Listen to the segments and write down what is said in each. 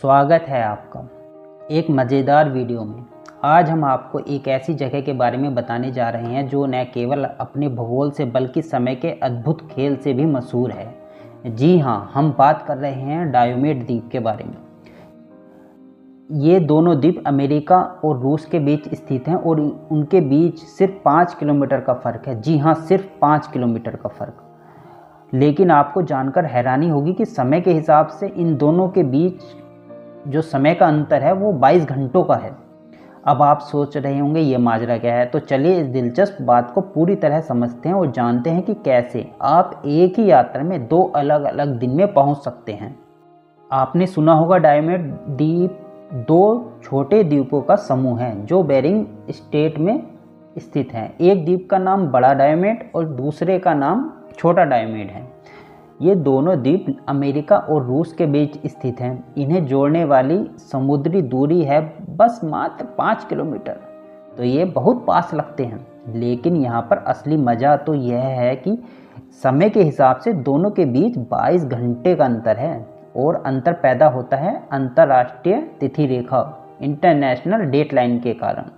स्वागत है आपका एक मज़ेदार वीडियो में। आज हम आपको एक ऐसी जगह के बारे में बताने जा रहे हैं जो न केवल अपने भूगोल से बल्कि समय के अद्भुत खेल से भी मशहूर है। जी हाँ, हम बात कर रहे हैं डायोमेड द्वीप के बारे में। ये दोनों द्वीप अमेरिका और रूस के बीच स्थित हैं और उनके बीच सिर्फ 5 किलोमीटर का फ़र्क है। जी हाँ, सिर्फ 5 किलोमीटर का फ़र्क। लेकिन आपको जानकर हैरानी होगी कि समय के हिसाब से इन दोनों के बीच जो समय का अंतर है वो 22 घंटों का है। अब आप सोच रहे होंगे ये माजरा क्या है, तो चलिए इस दिलचस्प बात को पूरी तरह समझते हैं और जानते हैं कि कैसे आप एक ही यात्रा में दो अलग अलग दिन में पहुंच सकते हैं। आपने सुना होगा डायोमेड द्वीप दो छोटे द्वीपों का समूह है जो बेरिंग स्टेट में स्थित हैं। एक द्वीप का नाम बड़ा डायोमेड और दूसरे का नाम छोटा डायोमेड है। ये दोनों द्वीप अमेरिका और रूस के बीच स्थित हैं। इन्हें जोड़ने वाली समुद्री दूरी है बस मात्र 5 किलोमीटर। तो ये बहुत पास लगते हैं। लेकिन यहाँ पर असली मज़ा तो यह है कि समय के हिसाब से दोनों के बीच 22 घंटे का अंतर है और अंतर पैदा होता है अंतर्राष्ट्रीय तिथि रेखा इंटरनेशनल डेटलाइन के कारण।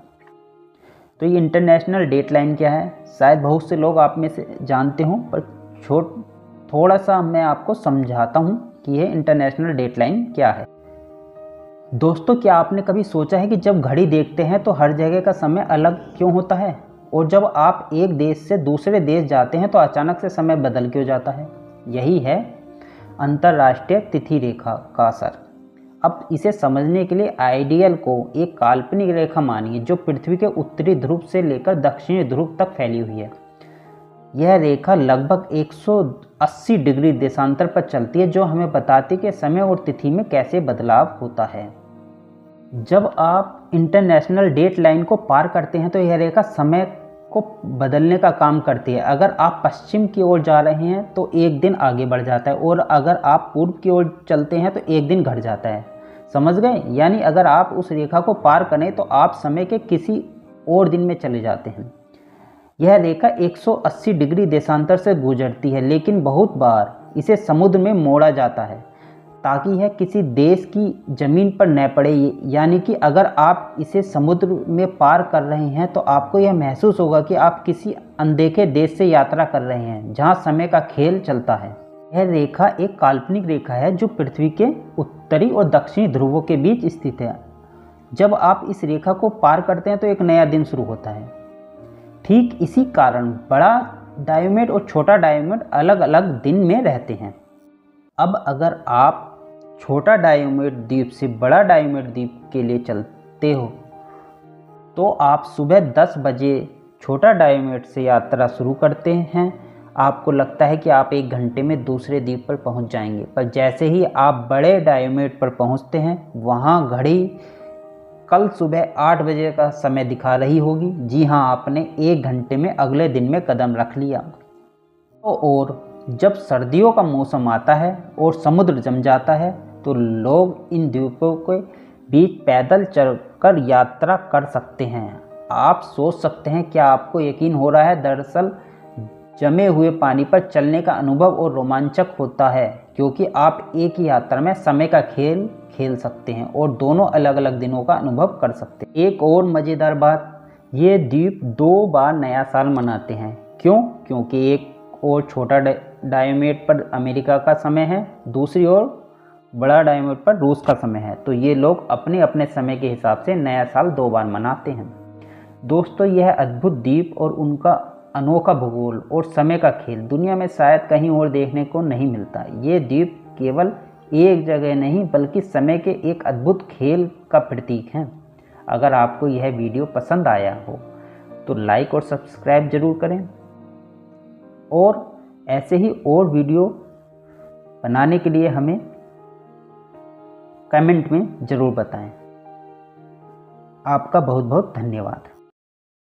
तो ये इंटरनेशनल डेटलाइन क्या है, शायद बहुत से लोग आप में से जानते हों, पर थोड़ा सा मैं आपको समझाता हूँ कि यह इंटरनेशनल डेटलाइन क्या है। दोस्तों, क्या आपने कभी सोचा है कि जब घड़ी देखते हैं तो हर जगह का समय अलग क्यों होता है, और जब आप एक देश से दूसरे देश जाते हैं तो अचानक से समय बदल क्यों जाता है? यही है अंतर्राष्ट्रीय तिथि रेखा का असर। अब इसे समझने के लिए आइडियल को एक काल्पनिक रेखा मानिए जो पृथ्वी के उत्तरी ध्रुव से लेकर दक्षिणी ध्रुव तक फैली हुई है। यह रेखा लगभग 180 डिग्री देशांतर पर चलती है जो हमें बताती है कि समय और तिथि में कैसे बदलाव होता है। जब आप इंटरनेशनल डेट लाइन को पार करते हैं तो यह रेखा समय को बदलने का काम करती है। अगर आप पश्चिम की ओर जा रहे हैं तो एक दिन आगे बढ़ जाता है और अगर आप पूर्व की ओर चलते हैं तो एक दिन घट जाता है। समझ गए? यानी अगर आप उस रेखा को पार करें तो आप समय के किसी और दिन में चले जाते हैं। यह रेखा 180 डिग्री देशांतर से गुजरती है, लेकिन बहुत बार इसे समुद्र में मोड़ा जाता है ताकि यह किसी देश की ज़मीन पर न पड़े। यानी कि अगर आप इसे समुद्र में पार कर रहे हैं तो आपको यह महसूस होगा कि आप किसी अनदेखे देश से यात्रा कर रहे हैं जहां समय का खेल चलता है। यह रेखा एक काल्पनिक रेखा है जो पृथ्वी के उत्तरी और दक्षिणी ध्रुवों के बीच स्थित है। जब आप इस रेखा को पार करते हैं तो एक नया दिन शुरू होता है। ठीक इसी कारण बड़ा डायोमेड और छोटा डायोमेड अलग अलग दिन में रहते हैं। अब अगर आप छोटा डायोमेड द्वीप से बड़ा डायोमेड द्वीप के लिए चलते हो तो आप सुबह 10 बजे छोटा डायोमेड से यात्रा शुरू करते हैं। आपको लगता है कि आप 1 घंटे में दूसरे द्वीप पर पहुंच जाएंगे, पर जैसे ही आप बड़े डायोमेड पर पहुंचते हैं वहां घड़ी कल सुबह 8 बजे का समय दिखा रही होगी। जी हाँ, आपने 1 घंटे में अगले दिन में कदम रख लिया। और जब सर्दियों का मौसम आता है और समुद्र जम जाता है तो लोग इन द्वीपों के बीच पैदल चलकर यात्रा कर सकते हैं। आप सोच सकते हैं, क्या आपको यकीन हो रहा है? दरअसल जमे हुए पानी पर चलने का अनुभव और रोमांचक होता है क्योंकि आप एक ही यात्रा में समय का खेल खेल सकते हैं और दोनों अलग अलग दिनों का अनुभव कर सकते हैं। एक और मज़ेदार बात, ये द्वीप 2 बार नया साल मनाते हैं। क्यों? क्योंकि एक और छोटा डायोमेड पर अमेरिका का समय है, दूसरी ओर बड़ा डायोमेड पर रूस का समय है। तो ये लोग अपने अपने समय के हिसाब से नया साल 2 बार मनाते हैं। दोस्तों, यह अद्भुत द्वीप और उनका अनोखा भूगोल और समय का खेल दुनिया में शायद कहीं और देखने को नहीं मिलता। ये द्वीप केवल एक जगह नहीं बल्कि समय के एक अद्भुत खेल का प्रतीक है। अगर आपको यह वीडियो पसंद आया हो तो लाइक और सब्सक्राइब जरूर करें और ऐसे ही और वीडियो बनाने के लिए हमें कमेंट में ज़रूर बताएं। आपका बहुत बहुत धन्यवाद।